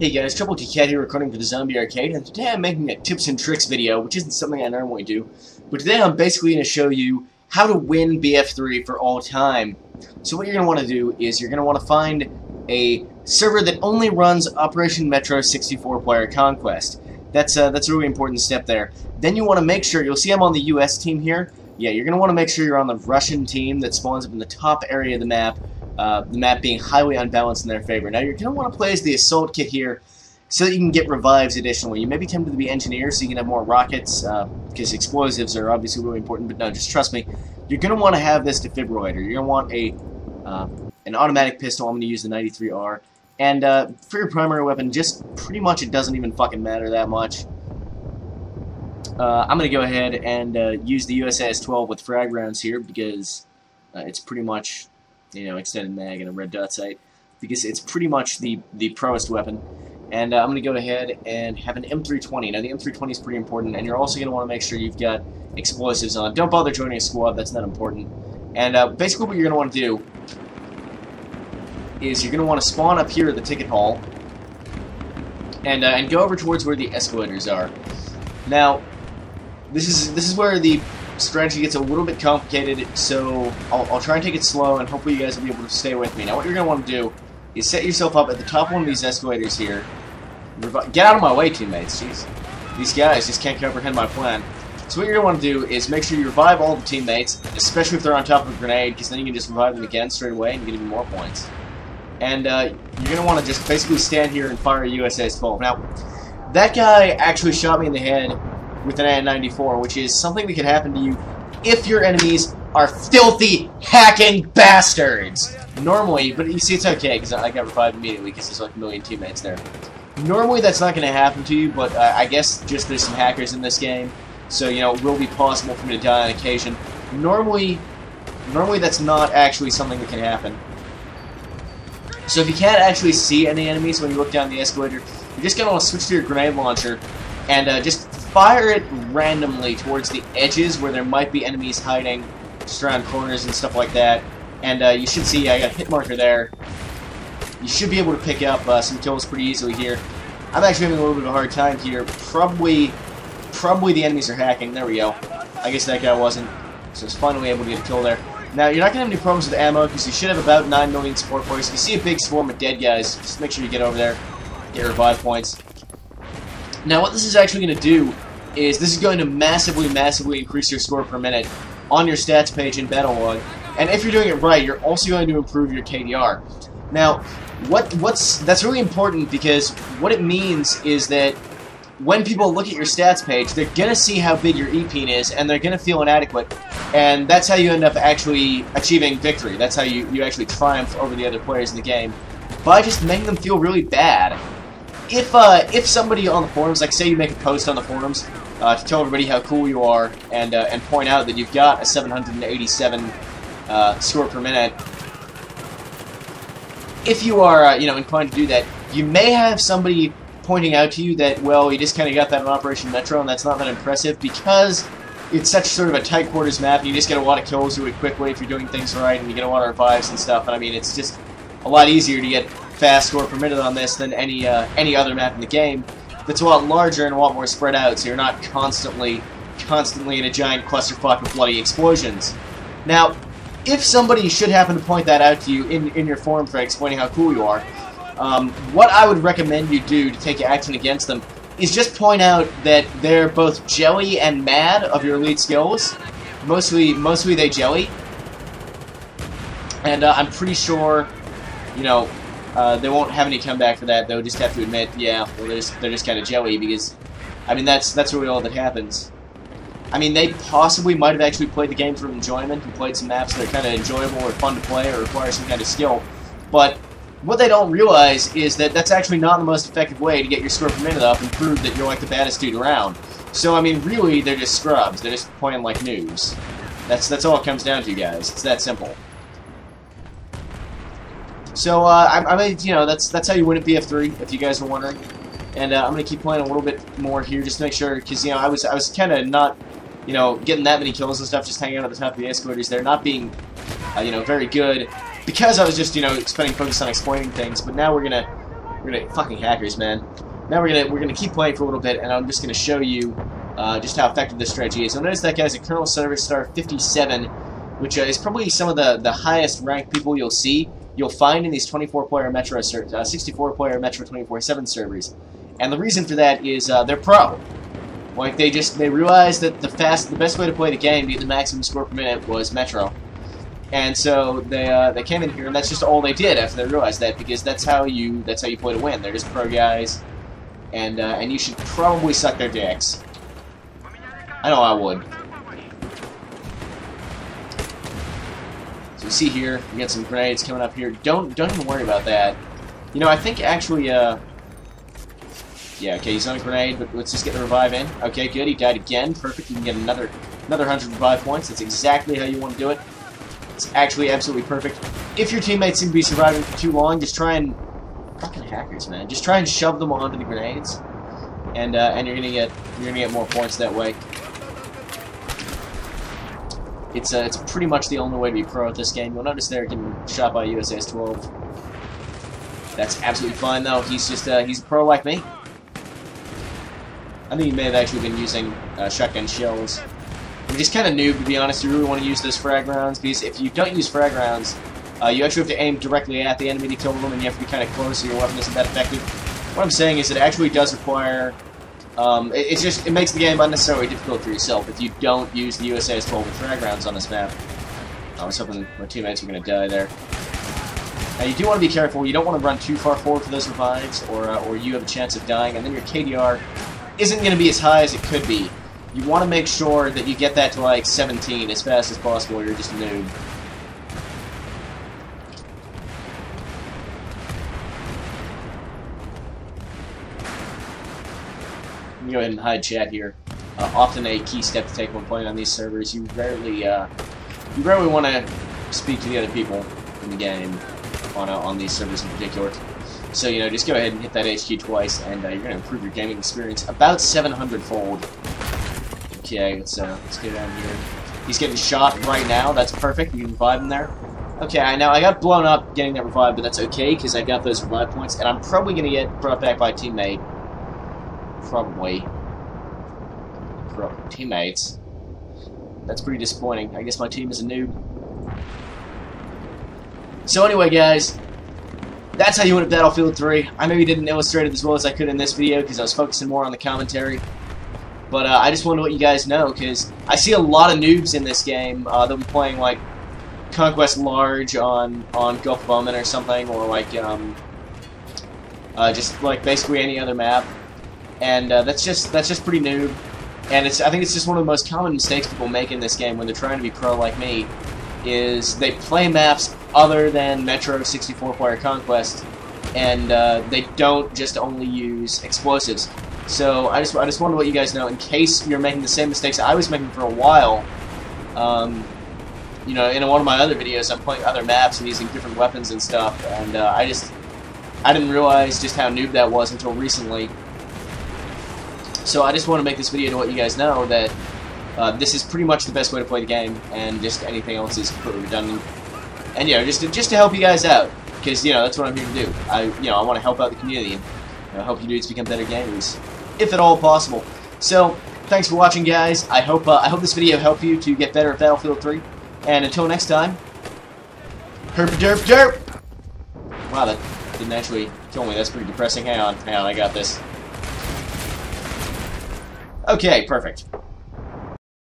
Hey guys, Troubletcat here recording for the Zombie Arcade, and today I'm making a tips and tricks video, which isn't something I normally do, but today I'm basically going to show you how to win BF3 for all time. So what you're going to want to do is you're going to want to find a server that only runs Operation Metro 64-player Conquest. That's a really important step there. Then you want to make sure, you'll see I'm on the US team here. Yeah, you're going to want to make sure you're on the Russian team that spawns up in the top area of the map being highly unbalanced in their favor. Now, you're going to want to play as the Assault Kit here so that you can get revives additionally. You may be tempted to be Engineer so you can have more rockets, because explosives are obviously really important, but no, just trust me. You're going to want to have this defibrillator. You're going to want an automatic pistol. I'm going to use the 93R. And for your primary weapon, just pretty much it doesn't even fucking matter that much. I'm going to go ahead and use the USAS-12 with frag rounds here because it's pretty much, you know, extended mag and a red dot sight, because it's pretty much the proest weapon. And I'm going to go ahead and have an M320. Now the M320 is pretty important, and you're also going to want to make sure you've got explosives on. Don't bother joining a squad, that's not important. And basically what you're going to want to do is you're going to want to spawn up here at the ticket hall and go over towards where the escalators are. Now this is where the strategy gets a little bit complicated, so I'll try and take it slow, and hopefully you guys will be able to stay with me. Now what you're going to want to do is set yourself up at the top of one of these escalators here. Get out of my way, teammates. Jeez. These guys just can't comprehend my plan. So what you're going to want to do is make sure you revive all the teammates, especially if they're on top of a grenade, because then you can just revive them again straight away and get even more points. And you're going to want to just basically stand here and fire a USAS-12. Now, that guy actually shot me in the head with an AN-94, which is something that could happen to you if your enemies are filthy, hacking bastards. Normally, but you see it's okay, because I got revived immediately, because there's like a million teammates there. Normally that's not going to happen to you, but I guess just there's some hackers in this game, so, you know, it will be possible for me to die on occasion. Normally that's not actually something that can happen. So if you can't actually see any enemies when you look down the escalator, you're just going to want to switch to your grenade launcher and just fire it randomly towards the edges where there might be enemies hiding, just around corners and stuff like that. And you should see I got a hit marker there. You should be able to pick up some kills pretty easily here. I'm actually having a little bit of a hard time here. Probably the enemies are hacking. There we go. I guess that guy wasn't. So it's finally able to get a kill there. Now, you're not going to have any problems with ammo, because you should have about 9 million support points. If you see a big swarm of dead guys, just make sure you get over there, get revive points. Now, what this is actually going to do is this is going to massively increase your score per minute on your stats page in Battle Log. And if you're doing it right, you're also going to improve your KDR. Now, that's really important, because what it means is that when people look at your stats page, they're going to see how big your EPEAN is, and they're going to feel inadequate. And that's how you end up actually achieving victory. That's how you actually triumph over the other players in the game, by just making them feel really bad. If somebody on the forums, like say you make a post on the forums to tell everybody how cool you are, and point out that you've got a 787 score per minute, if you are you know, inclined to do that, you may have somebody pointing out to you that, well, you just kind of got that in Operation Metro, and that's not that impressive, because it's such sort of a tight quarters map, and you just get a lot of kills really quickly if you're doing things right, and you get a lot of revives and stuff. And I mean, it's just a lot easier to get fast score per minute on this than any other map in the game. That's a lot larger and a lot more spread out, so you're not constantly in a giant clusterfuck of bloody explosions. Now, if somebody should happen to point that out to you in your forum thread explaining how cool you are, what I would recommend you do to take action against them is just point out that they're both jelly and mad of your elite skills. Mostly they jelly. And I'm pretty sure, you know, they won't have any comeback for that. They'll just have to admit, yeah, well, they're just kind of jelly, because, I mean, that's really all that happens. I mean, they possibly might have actually played the game for enjoyment and played some maps that are kind of enjoyable or fun to play or require some kind of skill, but what they don't realize is that that's actually not the most effective way to get your score per minute up and prove that you're like the baddest dude around. So, I mean, really, they're just scrubs. They're just playing like noobs. That's all it comes down to, guys. It's that simple. So, I mean, you know, that's how you win at BF3, if you guys were wondering. And I'm going to keep playing a little bit more here just to make sure, because, you know, I was kind of not, you know, getting that many kills and stuff, just hanging out at the top of the escalators there, not being, you know, very good. Because I was just, you know, spending focus on explaining things, but now we're gonna We're gonna fucking hackers, man. Now we're gonna keep playing for a little bit, and I'm just gonna show you just how effective this strategy is. You'll notice that guy's a Colonel Service Star 57, which is probably some of the highest ranked people you'll see. You'll find in these 24-player Metro 64-player Metro 24/7 servers, and the reason for that is they're pro. Like they realized that the best way to play the game to get the maximum score per minute was Metro, and so they came in here, and that's just all they did after they realized that, because that's how you play to win. They're just pro guys, and you should probably suck their dicks. I know I would. So you see here, we got some grenades coming up here. Don't even worry about that. You know, I think actually, yeah, okay, he's on a grenade, but let's just get the revive in. Okay, good, he died again. Perfect, you can get another 100 revive points. That's exactly how you want to do it. It's actually absolutely perfect. If your teammates seem to be surviving for too long, just try and... Fucking hackers, man. Just try and shove them onto the grenades, and you're gonna get more points that way. It's pretty much the only way to be pro at this game. You'll notice they're getting shot by USAS-12. That's absolutely fine, though. He's just he's a pro like me. I think he may have actually been using shotgun shells. I'm just kind of noob, to be honest. You really want to use those frag rounds, because if you don't use frag rounds, you actually have to aim directly at the enemy to kill them, and you have to be kind of close, so your weapon isn't that effective. What I'm saying is it actually does require... it makes the game unnecessarily difficult for yourself if you don't use the USAS-12 with frag rounds on this map. I was hoping my teammates were going to die there. Now you do want to be careful. You don't want to run too far forward for those revives, or you have a chance of dying, and then your KDR isn't going to be as high as it could be. You want to make sure that you get that to like 17 as fast as possible, or you're just a noob. Let me go ahead and hide chat here. Often a key step to take when playing on these servers. You rarely want to speak to the other people in the game on these servers in particular. So, you know, just go ahead and hit that HQ twice, and you're going to improve your gaming experience about 700-fold. Okay, let's get down here. He's getting shot right now. That's perfect. We can revive him there. Okay, now I got blown up getting that revive, but that's okay, because I got those revive points, and I'm probably going to get brought back by a teammate. Probably. Teammates. That's pretty disappointing. I guess my team is a noob. So anyway, guys, that's how you win at Battlefield 3. I maybe didn't illustrate it as well as I could in this video because I was focusing more on the commentary. But I just wanted to let you guys know, because I see a lot of noobs in this game. They'll be playing like Conquest Large on Gulf of Oman or something, or like just like basically any other map. And that's just pretty noob. And I think it's just one of the most common mistakes people make in this game when they're trying to be pro like me, is they play maps other than Metro 64-player Conquest, and they don't just only use explosives. So I just wanted to let you guys know, in case you're making the same mistakes I was making for a while. You know, in one of my other videos, I'm playing other maps and using different weapons and stuff, and I didn't realize just how noob that was until recently. So I just want to make this video to let you guys know that this is pretty much the best way to play the game, and just anything else is completely redundant. And you know, just to help you guys out, because you know that's what I'm here to do. I want to help out the community, and help you dudes become better gamers, if at all possible. So thanks for watching, guys. I hope this video helped you to get better at Battlefield 3. And until next time, herp derp derp. Wow, that didn't actually kill me. That's pretty depressing. Hang on, I got this. Okay, perfect.